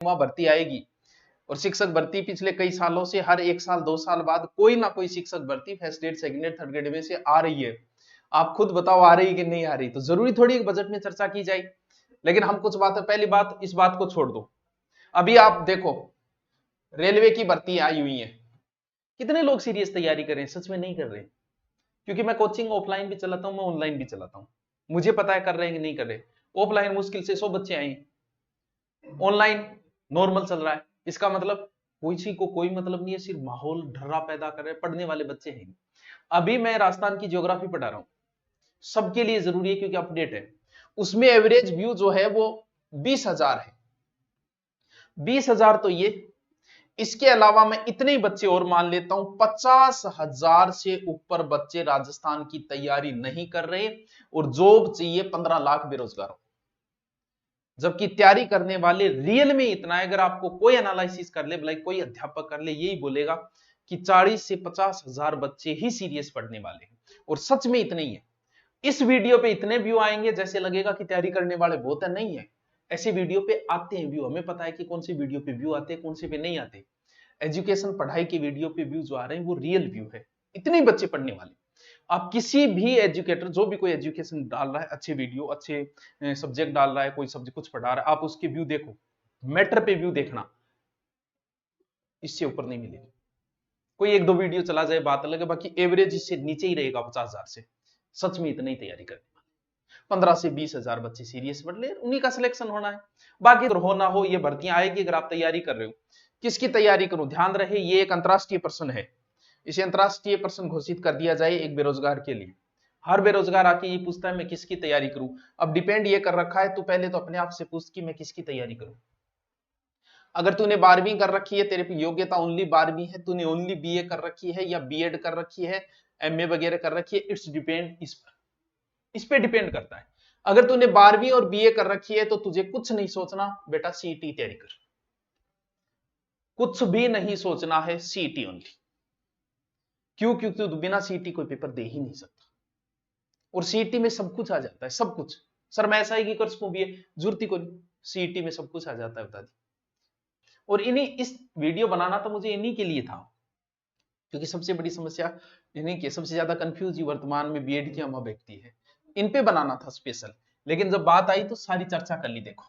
वहां भर्ती आएगी। और शिक्षक भर्ती पिछले कई सालों से हर 1 साल 2 साल बाद कोई ना कोई शिक्षक भर्ती first grade second grade third grade में से आ रही है। आप खुद बताओ आ रही कि नहीं आ रही? तो जरूरी थोड़ी एक बजट में चर्चा की जाए। लेकिन हम कुछ बातें, पहली बात इस बात को छोड़ दो, अभी आप देखो रेलवे की भर्ती आई हुई है, कितने लोग सीरियस तैयारी कर रहे हैं? सच में नहीं कर रहे। क्योंकि मैं कोचिंग ऑफलाइन भी चलाता हूं, मैं ऑनलाइन भी चलाता हूं, मुझे पता है कर रहे हैं कि नहीं कर रहे। ऑफलाइन मुश्किल से 100 बच्चे आए, ऑनलाइन नॉर्मल चल रहा है। इसका मतलब किसी को कोई मतलब नहीं है, सिर्फ माहौल ढर्रा पैदा कर रहे हैं, पढ़ने वाले बच्चे हैं। अभी मैं राजस्थान की ज्योग्राफी पढ़ा रहा हूं, सबके लिए जरूरी है क्योंकि अपडेट है। उसमें एवरेज व्यू जो है वो 20,000 है। 20,000 तो ये, इसके अलावा मैं इतने ही बच्चे और मान लेता हूं, 50,000 से ऊपर बच्चे राजस्थान की तैयारी नहीं कर रहे और जॉब चाहिए 15 लाख बेरोजगारों। जबकि तैयारी करने वाले रियल में इतना है। अगर आपको कोई एनालिसिस कर ले, भले कोई अध्यापक कर ले, यही बोलेगा कि 40 से 50,000 बच्चे ही सीरियस पढ़ने वाले हैं, और सच में इतने ही है। इस वीडियो पे इतने व्यू आएंगे जैसे लगेगा कि तैयारी करने वाले बहुत है, नहीं है। ऐसे वीडियो पे आते हैं व्यू, हमें पता है कि कौन सी वीडियो पे व्यू आते हैं, कौन से पे नहीं आते। एजुकेशन पढ़ाई के वीडियो पे व्यू जो आ रहे हैं वो रियल व्यू है, इतने ही बच्चे पढ़ने वाले। आप किसी भी एजुकेटर, जो भी कोई एजुकेशन डाल रहा है, अच्छे वीडियो अच्छे सब्जेक्ट डाल रहा है, कोई सब्जेक्ट कुछ पढ़ा रहा है, आप उसके व्यू देखो, मैटर पे व्यू देखना, इससे ऊपर नहीं मिलेगा। कोई 1-2 वीडियो चला जाए बात अलग है, बाकी एवरेज इससे नीचे ही रहेगा 50,000 से। सच में इतनी तैयारी करने वाले 15 से 20,000 बच्चे सीरियस पढ़ ले, उन्हीं का सिलेक्शन होना है। बाकी तो हो ना हो ये भर्तियां आएगी। अगर आप तैयारी कर रहे हो, किसकी तैयारी करूं, ध्यान रहे ये एक अंतरराष्ट्रीय प्रश्न है। इसे अंतरराष्ट्रीय प्रश्न घोषित कर दिया जाए एक बेरोजगार के लिए। हर बेरोजगार आके ये पूछता है मैं किसकी तैयारी करूं। अब डिपेंड ये कर रखा है, तू पहले तो अपने आप से पूछ कि मैं किसकी तैयारी करूं। अगर तूने 12वीं कर रखी है, तेरे पे योग्यता ओनली 12वीं है, तूने ओनली बीए कर रखी है या बीएड कर रखी है, एमए वगैरह कर रखी है, इट्स डिपेंड इस पे डिपेंड करता है। अगर तूने 12वीं और बीए कर रखी है तो तुझे कुछ नहीं सोचना बेटा, सीईटी तैयारी कर, कुछ भी नहीं सोचना है, सीईटी ओनली। क्यों? क्योंकि तू बिना सीईटी कोई पेपर दे ही नहीं सकता, और सीईटी में सब कुछ आ जाता है, सब कुछ। सर मैं ऐसा ही की कर सकूं बीए, जरूरत ही कोई नहीं, सीईटी में सब कुछ आ जाता है, बता दी। और इन्हीं, इस वीडियो बनाना तो मुझे इन्हीं के लिए था, क्योंकि सबसे बड़ी समस्या इन्हीं की, सबसे ज्यादा कंफ्यूज वर्तमान में बीएड की अम्मा व्यक्ति है, इन पे बनाना था स्पेशल। लेकिन जब बात आई तो सारी चर्चा कर ली, देखो।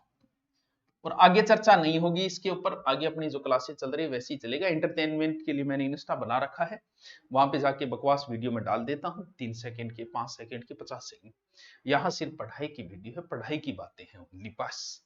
और आगे चर्चा नहीं होगी इसके ऊपर, आगे अपनी जो क्लासेस चल रही है वैसे ही चलेगा। एंटरटेनमेंट के लिए मैंने इंस्टा बना रखा है, वहां पे जाके बकवास वीडियो में डाल देता हूँ, 3 सेकंड के, 5 सेकंड के, 50 सेकंड। यहाँ सिर्फ पढ़ाई की वीडियो है, पढ़ाई की बातें हैं ओनली, बस।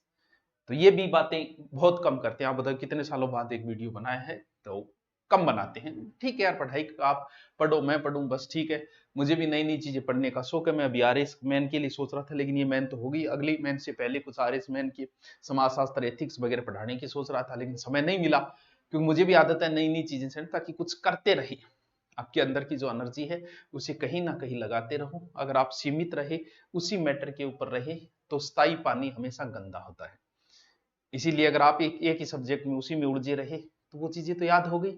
तो ये भी बातें बहुत कम करते हैं। आप बताओ कितने सालों बाद एक वीडियो बनाया है, तो कम बनाते हैं। ठीक है यार, पढ़ाई का आप पढ़ो, मैं पढ़ूं, बस ठीक है। मुझे भी नई नई चीजें पढ़ने का शौक है। मैं अभी आरएस मैन के लिए सोच रहा था, लेकिन ये मैन तो हो गई, अगली मैन से पहले कुछ आरएस मैन की समाजशास्त्र एथिक्स वगैरह पढ़ाने की सोच रहा था, लेकिन समय नहीं मिला। क्योंकि मुझे भी आदत है नई नई चीजें से, ताकि कुछ करते रहे, आपके अंदर की जो एनर्जी है उसे कहीं ना कहीं लगाते रहो। अगर आप सीमित रहे, उसी मैटर के ऊपर रहे, तो स्थायी पानी हमेशा गंदा होता है। इसीलिए अगर आप एक ही सब्जेक्ट में उसी में उलझे रहे तो वो चीजें तो याद हो गई,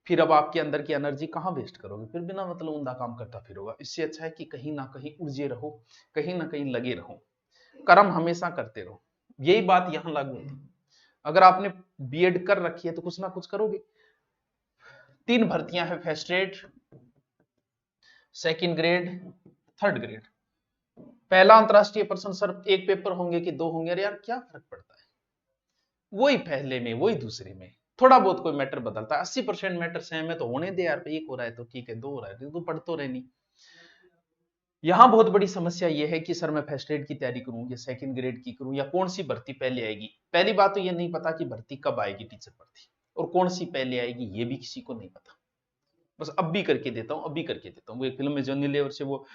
फिर अब आपके अंदर की एनर्जी कहाँ वेस्ट करोगे, फिर बिना मतलब उमदा काम करता फिरोगा। इससे अच्छा है कि कहीं ना कहीं उलझे रहो, कहीं ना कहीं लगे रहो, कर्म हमेशा करते रहो। यही बात यहां लागू होती। अगर आपने बीएड कर रखी है तो कुछ ना कुछ करोगे। 3 भर्तियां हैं, first grade, second grade, third grade. पहला अंतरराष्ट्रीय प्रश्न सर 1 पेपर होंगे कि 2 होंगे? अरे यार क्या फर्क पड़ता है, वही पहले में वही दूसरे में, थोड़ा बहुत कोई मैटर बदलता है। 80% मैटर सेम है, तो होने दे यार, 1 हो रहा है तो ठीक है, 2 हो रहा है तो पढ़ तो रहनी। यहां बहुत बड़ी समस्या यह है कि सर मैं फर्स्ट ग्रेड की तैयारी करूं या सेकंड ग्रेड की करूं, या कौन सी भर्ती पहले आएगी। पहली बात तो यह नहीं पता कि भर्ती कब आएगी टीचर भर्ती, और कौन सी पहले आएगी ये भी किसी को नहीं पता। बस अब भी करके देता हूं, अब भी करके देता हूं। वो एक फिल्म में जॉनी लीवर से वो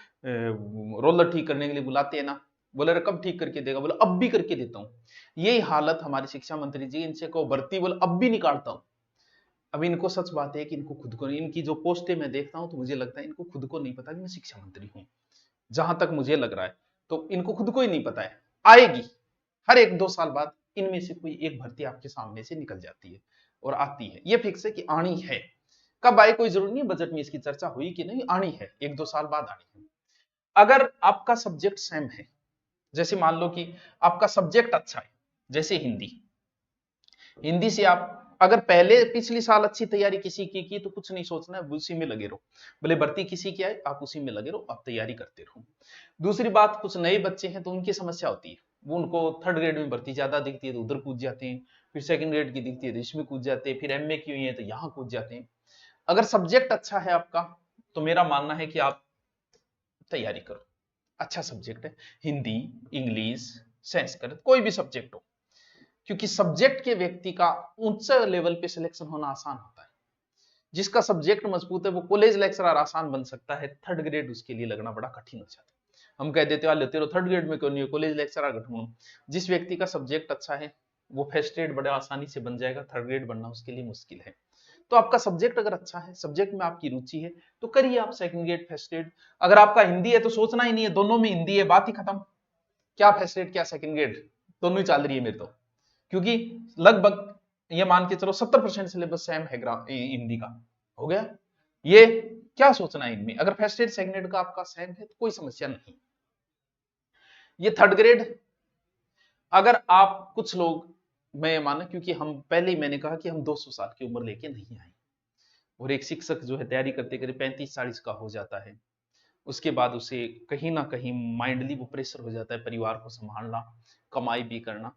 रोलर ठीक करने के लिए बुलाते हैं ना, बोले कब ठीक करके देगा, बोले अब भी करके देता हूं। यही हालत हमारे शिक्षा मंत्री जी, इनसे को भर्ती, बोले अब भी निकालता हूं। अब इनको सच बात है कि इनको खुद को, इनकी जो पोस्टें मैं देखता हूं तो मुझे लगता है इनको खुद को नहीं पता कि मैं शिक्षा मंत्री हूं, जहां तक मुझे लग रहा है। तो इनको खुद को ही नहीं पता है। आएगी, हर 1-2 साल बाद इनमें से कोई एक भर्ती आपके सामने से निकल जाती है और आती है, ये फिक्स है कि आनी है। कब आए कोई जरूरी नहीं, बजट में इसकी चर्चा हुई कि नहीं, आनी है, 1-2 साल बाद आनी है। अगर आपका सब्जेक्ट सेम है, जैसे मान लो कि आपका सब्जेक्ट अच्छा है, जैसे हिंदी, हिंदी से आप अगर पहले पिछली साल अच्छी तैयारी किसी की तो कुछ नहीं सोचना है, उसी में लगे रहो। भले भर्ती किसी की आए, आप उसी में लगे रहो, आप तैयारी करते रहो। दूसरी बात, कुछ नए बच्चे हैं तो उनकी समस्या होती है, वो उनको थर्ड ग्रेड में भर्ती ज्यादा दिखती है तो उधर कूद जाते हैं, फिर सेकंड ग्रेड की दिखती है तो इसमें कूद जाते हैं, फिर एमए की हुई है तो यहाँ कूद जाते हैं। अगर सब्जेक्ट अच्छा है आपका तो मेरा मानना है कि आप तैयारी करो। अच्छा सब्जेक्ट है, हिंदी, इंग्लिश, संस्कृत, कोई भी सब्जेक्ट हो, क्योंकि सब्जेक्ट के व्यक्ति का उच्च लेवल पे सिलेक्शन होना आसान होता है। जिसका सब्जेक्ट मजबूत है वो कॉलेज लेक्चरर आसान बन सकता है, थर्ड ग्रेड उसके लिए लगना बड़ा कठिन हो जाता है। हम कह देते हैं तेरे थर्ड ग्रेड में क्यों नहीं है, कॉलेज लेक्चरर ढूंढो। जिस व्यक्ति का सब्जेक्ट अच्छा है वो फर्स्ट ग्रेड बड़े आसानी से बन जाएगा, थर्ड ग्रेड बनना उसके लिए मुश्किल है। तो आपका सब्जेक्ट अगर अच्छा है, सब्जेक्ट में आपकी रुचि है, तो करिए आप सेकंड ग्रेड फर्स्ट ग्रेड। अगर आपका हिंदी है तो सोचना ही नहीं है, दोनों में हिंदी है, बात ही खत्म। क्या फर्स्ट ग्रेड क्या सेकंड ग्रेड, दोनों ही चल रही है मेरे तो, क्योंकि लगभग ये मान के चलो 70% सिलेबस सेम है हिंदी का, हो गया। ये क्या सोचना है इनमें, अगर फर्स्ट ग्रेड सेकंड ग्रेड का आपका सेम है तो कोई समस्या नहीं। ये थर्ड ग्रेड, अगर आप कुछ लोग, मैं माना क्योंकि हम पहले ही मैंने कहा कि हम 200 साल की उम्र लेके नहीं आए, और एक शिक्षक जो है तैयारी करते करीब 35-40 का हो जाता है, उसके बाद उसे कहीं ना कहीं माइंडली वो प्रेशर हो जाता है, परिवार को संभालना, कमाई भी करना।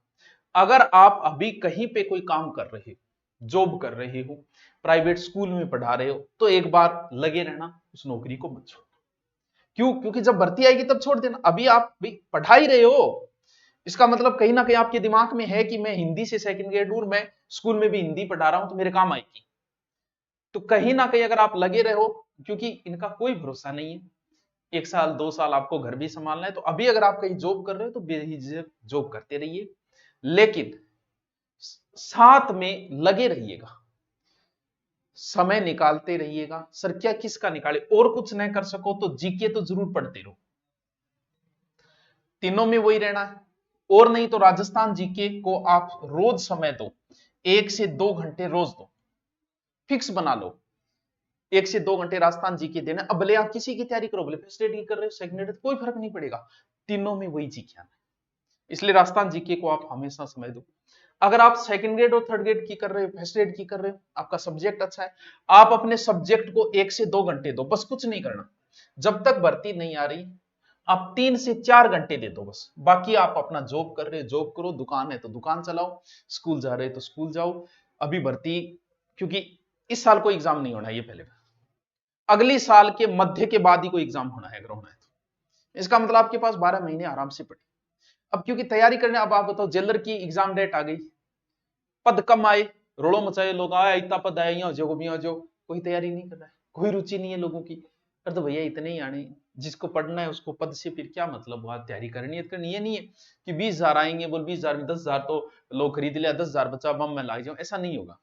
अगर आप अभी कहीं पे कोई काम कर रहे हो, जॉब कर रहे हो, प्राइवेट स्कूल में पढ़ा रहे हो, तो एक बार लगे रहना, उस नौकरी को मत छोड़ो। क्यों? क्योंकि जब भर्ती आएगी तब छोड़ देना। अभी आप भी पढ़ा ही रहे हो, इसका मतलब कहीं ना कहीं आपके दिमाग में है कि मैं हिंदी से सेकंड ग्रेड हूं, मैं स्कूल में भी हिंदी पढ़ा रहा हूं तो मेरे काम आएगी। तो कहीं ना कहीं अगर आप लगे रहो, क्योंकि इनका कोई भरोसा नहीं है, 1 साल 2 साल आपको घर भी संभालना है, तो अभी अगर आप कहीं जॉब कर रहे हो तो बेझिझक जॉब करते रहिए, लेकिन साथ में लगे रहिएगा, समय निकालते रहिएगा। सर क्या किसका निकाले, और कुछ नहीं कर सको तो जीके तो जरूर पढ़ते रहो, तीनों में वही रहना है। और नहीं तो राजस्थान जीके को आप रोज समय दो, 1 से 2 घंटे रोज दो, फिक्स बना लो, 1 से 2 घंटे राजस्थान जीके देना। अब भले आप किसी की तैयारी करो, भले फर्स्ट ग्रेड की कर रहे हो सेकंड ग्रेड, कोई फर्क नहीं पड़ेगा, तीनों में वही जीके आना है। इसलिए राजस्थान जीके को आप हमेशा समय दो। अगर आप सेकंड ग्रेड और थर्ड ग्रेड की कर रहे हो, फर्स्ट ग्रेड की कर रहे हो, आपका सब्जेक्ट अच्छा है, आप अपने सब्जेक्ट को 1 से 2 घंटे दो, बस कुछ नहीं करना। जब तक भर्ती नहीं आ रही आप 3 से 4 घंटे दे दो बस, बाकी आप अपना जॉब कर रहे हो जॉब करो, दुकान है तो दुकान चलाओ, स्कूल जा रहे हो तो स्कूल जाओ। अभी भर्ती, क्योंकि इस साल कोई एग्जाम नहीं होना है, ये पहले अगली साल के मध्य के बाद ही कोई एग्जाम होना है, अगर होना है तो इसका मतलब आपके पास 12 महीने आराम से पड़े। अब क्योंकि तैयारी करने, अब आप बताओ जेलर की एग्जाम डेट आ गई, पद कम आए, रोड़ो मचाए लोग, आया इतना पद आया, यहाँ जो भी जो, कोई तैयारी नहीं कर रहा है, कोई रुचि नहीं है लोगों की। पर तो भैया इतने ही आने, जिसको पढ़ना है उसको पद से फिर क्या मतलब हुआ, तैयारी करनी है करनी, ये नहीं है कि 20,000 आएंगे, बोल 20,000 में 10,000 तो लोग खरीद लिया, 10,000 बचा बम में लाग जाओ, ऐसा नहीं होगा।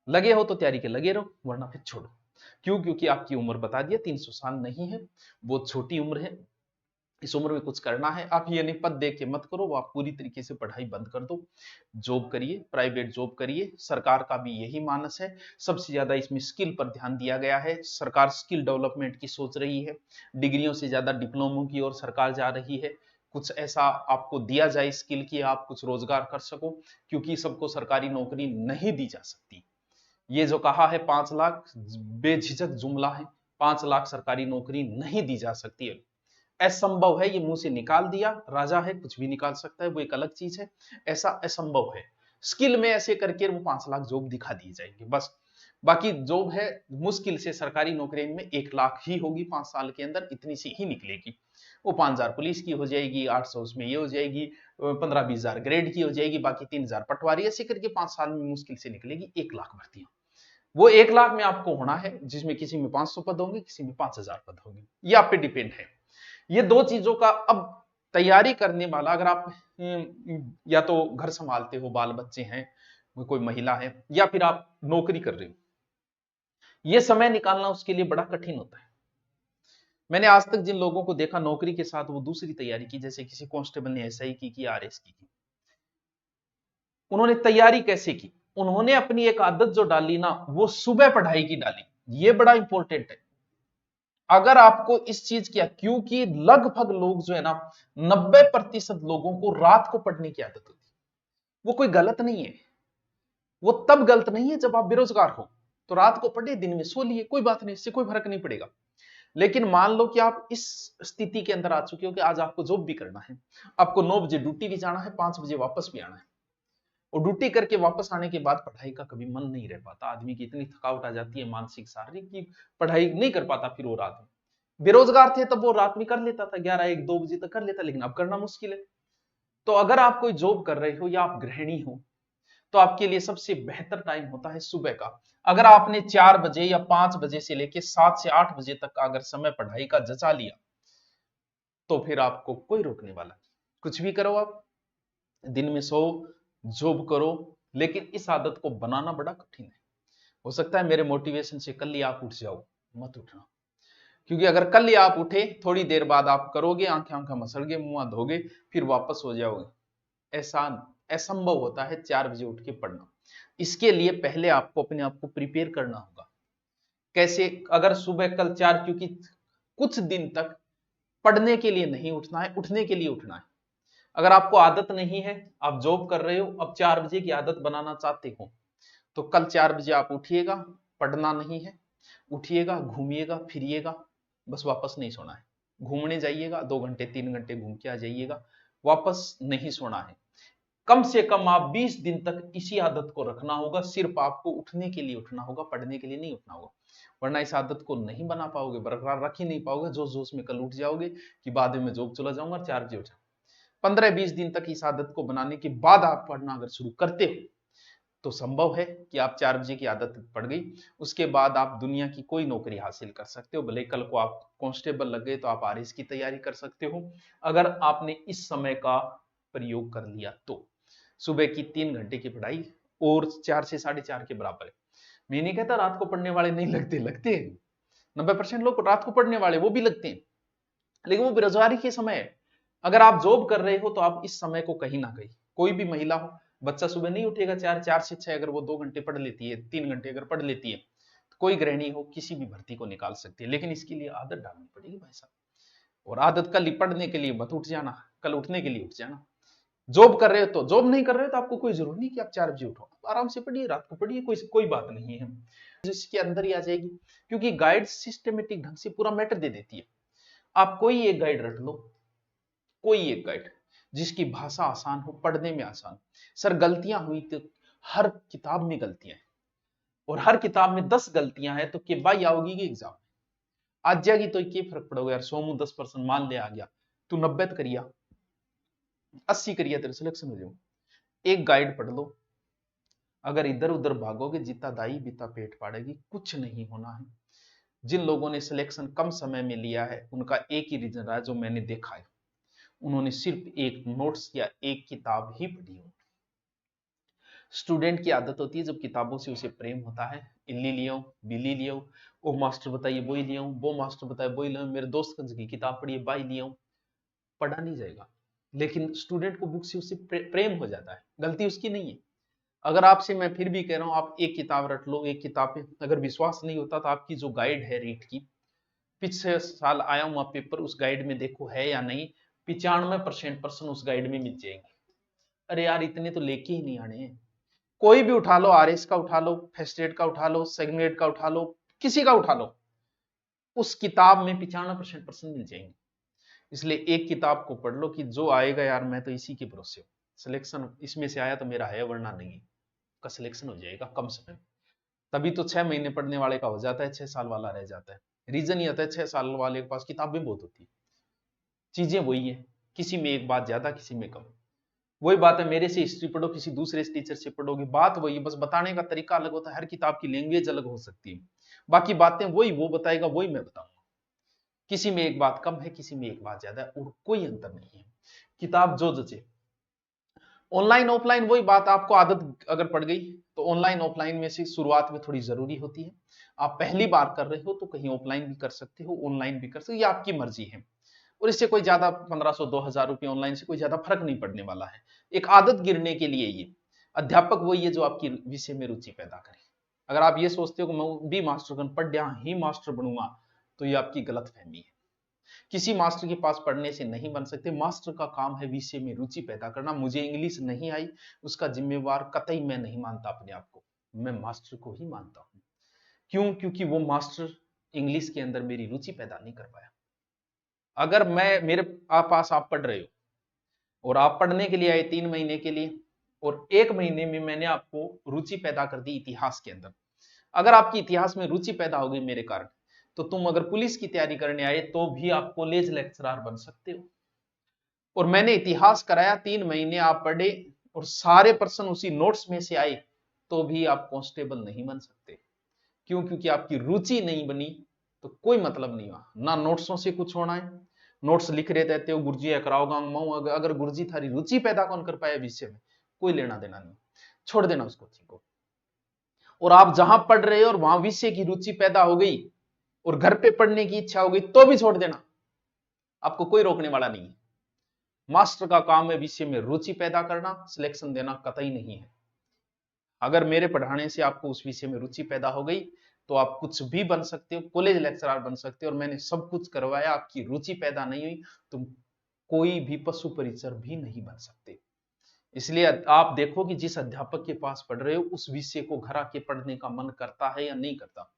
लगे हो तो तैयारी के लगे रहो, वरना फिर छोड़ो। क्यों? क्योंकि आपकी उम्र बता दिया 300 साल नहीं है, बहुत छोटी उम्र है, इस उम्र में कुछ करना है। आप ये नहीं पद देख के मत करो, वो आप पूरी तरीके से पढ़ाई बंद कर दो, जॉब करिए, प्राइवेट जॉब करिए। सरकार का भी यही मानस है, सबसे ज्यादा इसमें स्किल पर ध्यान दिया गया है, सरकार स्किल डेवलपमेंट की सोच रही है, डिग्रियों से ज्यादा डिप्लोमों की ओर सरकार जा रही है। कुछ ऐसा आपको दिया जाए स्किल की आप कुछ रोजगार कर सको, क्योंकि सबको सरकारी नौकरी नहीं दी जा सकती। ये जो कहा है 5 लाख, बेझिझक जुमला है, 5 लाख सरकारी नौकरी नहीं दी जा सकती है, असंभव है, ये मुंह से निकाल दिया, राजा है कुछ भी निकाल सकता है, वो एक अलग चीज है, ऐसा असंभव है। स्किल में ऐसे करके वो 5 लाख जॉब दिखा दी जाएंगे बस, बाकी जॉब है मुश्किल से सरकारी नौकरी में 1 लाख ही होगी 5 साल के अंदर, इतनी सी ही निकलेगी। वो 5,000 पुलिस की हो जाएगी, 800 उसमें ये हो जाएगी, 15-20,000 ग्रेड की हो जाएगी, बाकी 3,000 पटवारी, ऐसे करके 5 साल में मुश्किल से निकलेगी 1 लाख भर्तियां। वो 1 लाख में आपको होना है, जिसमें किसी में 500 पद होंगे, किसी में 5,000 पद होंगे, ये आप पे डिपेंड है। ये दो चीजों का अब तैयारी करने वाला, अगर आप या तो घर संभालते हो, बाल बच्चे हैं, कोई महिला है, या फिर आप नौकरी कर रहे हो, ये समय निकालना उसके लिए बड़ा कठिन होता है। मैंने आज तक जिन लोगों को देखा नौकरी के साथ वो दूसरी तैयारी की, जैसे किसी कांस्टेबल ने एसआई की आरएस की, उन्होंने तैयारी कैसे की, उन्होंने अपनी एक आदत जो डाली ना, वो सुबह पढ़ाई की डाली, ये बड़ा इंपॉर्टेंट है। अगर आपको इस चीज की, क्योंकि लगभग लोग जो है ना, 90% लोगों को रात को पढ़ने की आदत होती है, वो कोई गलत नहीं है, वो तब गलत नहीं है जब आप बेरोजगार हो। तो रात को पढ़े, दिन में सो लिए, कोई बात नहीं, इससे कोई फर्क नहीं पड़ेगा। लेकिन मान लो कि आप इस स्थिति के अंदर आ चुके हो कि आज आपको जॉब भी करना है, आपको 9 बजे ड्यूटी भी जाना है, 5 बजे वापस भी आना है, और ड्यूटी करके वापस आने के बाद पढ़ाई का कभी मन नहीं रह पाता, आदमी की इतनी थकावट आ जाती है मानसिक शारीरिक की पढ़ाई नहीं कर पाता। फिर वो रात में, बेरोजगार थे तब वो रात में कर लेता था, 11 1 2 बजे तक कर लेता, लेकिन अब करना मुश्किल है। तो अगर आप कोई जॉब कर रहे हो या आप गृहिणी हो, तो आपके लिए सबसे बेहतर टाइम होता है सुबह का। अगर आपने 4 बजे या 5 बजे से लेके 7 से 8 बजे तक का अगर समय पढ़ाई का जचा लिया, तो फिर आपको कोई रोकने वाला नहीं। कुछ भी करो आप, दिन में सो, जॉब करो, लेकिन इस आदत को बनाना बड़ा कठिन है। हो सकता है मेरे मोटिवेशन से कल ही आप उठ जाओ, मत उठना। क्योंकि अगर कल ही आप उठे, थोड़ी देर बाद आप करोगे, आंखें आंखें मसलगे, मुंह धोगे, फिर वापस हो जाओगे। ऐसा असंभव होता है 4 बजे उठ के पढ़ना। इसके लिए पहले आपको अपने आप को प्रिपेयर करना होगा। कैसे? अगर सुबह कल 4, क्योंकि कुछ दिन तक पढ़ने के लिए नहीं उठना है, उठने के लिए उठना है। अगर आपको आदत नहीं है, आप जॉब कर रहे हो, अब 4 बजे की आदत बनाना चाहते हो, तो कल 4 बजे आप उठिएगा, पढ़ना नहीं है, उठिएगा, घूमिएगा, फिरिएगा, बस वापस नहीं सोना है। घूमने जाइएगा, 2 घंटे 3 घंटे घूम के आ जाइएगा, वापस नहीं सोना है। कम से कम आप 20 दिन तक इसी आदत को रखना होगा। सिर्फ आपको उठने के लिए उठना होगा, पढ़ने के लिए नहीं उठना होगा। वरना इस आदत को नहीं बना पाओगे, बरकरार रख ही नहीं पाओगे। जोश जोश में कल उठ जाओगे कि बाद में जॉब चला जाऊंगा, 4 बजे उठा। 15-20 दिन तक इस आदत को बनाने के बाद आप पढ़ना अगर शुरू करते हो, तो संभव है कि आप 4 बजे की आदत पड़ गई, उसके बाद आप दुनिया की कोई नौकरी हासिल कर सकते हो। भले कल को आप कांस्टेबल लग गए तो आप आरएस की तैयारी कर सकते हो, अगर आपने इस समय का प्रयोग कर लिया तो। सुबह की 3 घंटे की पढ़ाई और 4 से 4:30 के बराबर है। मैं नहीं कहता रात को पढ़ने वाले नहीं लगते, लगते हैं। 90% लोग रात को पढ़ने वाले वो भी लगते हैं, लेकिन वो बेरोजगारी के समय है। अगर आप जॉब कर रहे हो तो आप इस समय को कहीं ना कहीं, कोई भी महिला हो, बच्चा सुबह नहीं उठेगा 4 से 6, अगर वो 2 घंटे पढ़ लेती है, 3 घंटे अगर पढ़ लेती है, तो कोई गृहिणी हो किसी भी भर्ती को निकाल सकती है। लेकिन इसके लिए आदत डालनी पड़ेगी भाई साहब। और आदत कल ही पढ़ने के लिए मत उठ जाना, कल उठने के लिए उठ जाना। जॉब कर रहे हो तो, जॉब नहीं कर रहे हो तो आपको कोई जरूरत नहीं कि आप 4 बजे उठो, आराम से पढ़िए, रात को पढ़िए, कोई कोई बात नहीं है। जिसके अंदर ही आ जाएगी, क्योंकि गाइड सिस्टमेटिक ढंग से पूरा मैटर दे देती है। आप कोई एक गाइड रख लो, कोई एक गाइड जिसकी भाषा आसान हो, पढ़ने में आसान। सर गलतियां हुई तो हर किताब में गलतियां हैं, और हर किताब में 10 गलतियां हैं, तो के बाई आओगी कि एग्जाम आज जाएगी तो क्या फर्क पड़ोगे यार। सोमू 10% मान ले आ गया, तू 90 करिया, 80 करिया, तेरे सिलेक्शन हो जाओ। एक गाइड पढ़ लो, अगर इधर उधर भागोगे जिता दाई बीता पेट पाड़ेगी, कुछ नहीं होना है। जिन लोगों ने सिलेक्शन कम समय में लिया है, उनका एक ही रीजन रहा है जो मैंने देखा है, उन्होंने सिर्फ एक नोट्स या एक किताब ही पढ़ी हो। स्टूडेंट की आदत होती है जब किताबों से उसे प्रेम होता है, इल्ली लियो, बिल्ली लियो, वो मास्टर बताइए वही लियो, वो मास्टर बताए वही लियो, मेरे दोस्त की किताब पढ़िए बाई लियो, पढ़ा नहीं जाएगा। लेकिन स्टूडेंट को बुक से उससे प्रेम हो जाता है, गलती उसकी नहीं है। अगर आपसे मैं फिर भी कह रहा हूं आप एक किताब रट लो, एक किताब पे अगर विश्वास नहीं होता तो आपकी जो गाइड है रीट की, पिछले साल आया हुआ पेपर उस गाइड में देखो है या नहीं, 95% प्रश्न उस गाइड में मिल जाएंगे। अरे यार इतने तो लेके ही नहीं आने हैं। कोई भी उठा लो, आरएस का उठा लो, फर्स्ट एड का उठा लो, सेकंड एड का उठा लो, किसी का उठा लो, उस किताब में 95% प्रश्न मिल जाएंगे। इसलिए एक किताब को पढ़ लो कि जो आएगा यार मैं तो इसी के भरोसे हूँ, सिलेक्शन इसमें से आया तो मेरा है, वरना नहीं का सिलेक्शन हो जाएगा कम समय में। तभी तो 6 महीने पढ़ने वाले का हो जाता है, 6 साल वाला रह जाता है। रीजन ये आता है 6 साल वाले के पास किताबें बहुत होती है, चीजें वही है, किसी में एक बात ज्यादा, किसी में कम। वही बात है, मेरे से हिस्ट्री पढ़ो, किसी दूसरे टीचर से पढ़ोगे, बात वही, बस बताने का तरीका अलग होता है, हर किताब की लैंग्वेज अलग हो सकती है, बाकी बातें वही, वो बताएगा वही मैं बताऊंगा। किसी में एक बात कम है, किसी में एक बात ज्यादा है, और कोई अंतर नहीं है। किताब जो जचे। ऑनलाइन ऑफलाइन वही बात, आपको आदत अगर पड़ गई तो ऑनलाइन ऑफलाइन में से शुरुआत में थोड़ी जरूरी होती है। आप पहली बार कर रहे हो तो कहीं ऑफलाइन भी कर सकते हो, ऑनलाइन भी कर सकते हो, ये आपकी मर्जी है। और इससे कोई ज्यादा 1500-2000 रुपये ऑनलाइन से कोई ज्यादा फर्क नहीं पड़ने वाला है। एक आदत गिरने के लिए ये अध्यापक वही है जो आपकी विषय में रुचि पैदा करे। अगर आप ये सोचते हो कि मैं भी मास्टर पढ़ गया ही मास्टर बनूंगा, तो ये आपकी गलत फहमी है। किसी मास्टर के पास पढ़ने से नहीं बन सकते। मास्टर का काम है विषय में रुचि पैदा करना। मुझे इंग्लिश नहीं आई, उसका जिम्मेवार कतई मैं नहीं मानता अपने आप को, मैं मास्टर को ही मानता हूं। क्यों? क्योंकि वो मास्टर इंग्लिश के अंदर मेरी रुचि पैदा नहीं कर पाया। अगर मैं मेरे पास आप पढ़ रहे हो और आप पढ़ने के लिए आए 3 महीने के लिए, और 1 महीने में मैंने आपको रुचि पैदा कर दी इतिहास के अंदर। अगर आपकी इतिहास में रुचि पैदा हो गई मेरे कारण, तो तुम अगर पुलिस की तैयारी करने आए तो भी आप कॉलेज लेक्चरर बन सकते हो। और मैंने इतिहास कराया, 3 महीने आप पढ़े और सारे प्रश्न उसी नोट्स में से आए, तो भी आप कांस्टेबल नहीं बन सकते। क्यों? क्योंकि आपकी रुचि नहीं बनी तो कोई मतलब नहीं हुआ। ना नोट्सों से कुछ होना है, नोट्स लिख रहे रहते हो गुरुजी कराओगा, अगर गुरुजी थारी रुचि पैदा कौन कर पाया विषय में, कोई लेना देना नहीं, छोड़ देना उसको ठीक हो। और आप जहां पढ़ रहे हो और वहां विषय की रुचि पैदा हो गई और घर पे पढ़ने की इच्छा हो गई तो भी छोड़ देना, आपको कोई रोकने वाला नहीं है। मास्टर का काम है विषय में रुचि पैदा करना, सिलेक्शन देना कतई नहीं है। अगर मेरे पढ़ाने से आपको उस विषय में रुचि पैदा हो गई तो आप कुछ भी बन सकते हो, कॉलेज लेक्चरर बन सकते हो। और मैंने सब कुछ करवाया, आपकी रुचि पैदा नहीं हुई, तुम कोई भी पशु परिचर भी नहीं बन सकते। इसलिए आप देखो कि जिस अध्यापक के पास पढ़ रहे हो उस विषय को घर आके पढ़ने का मन करता है या नहीं करता।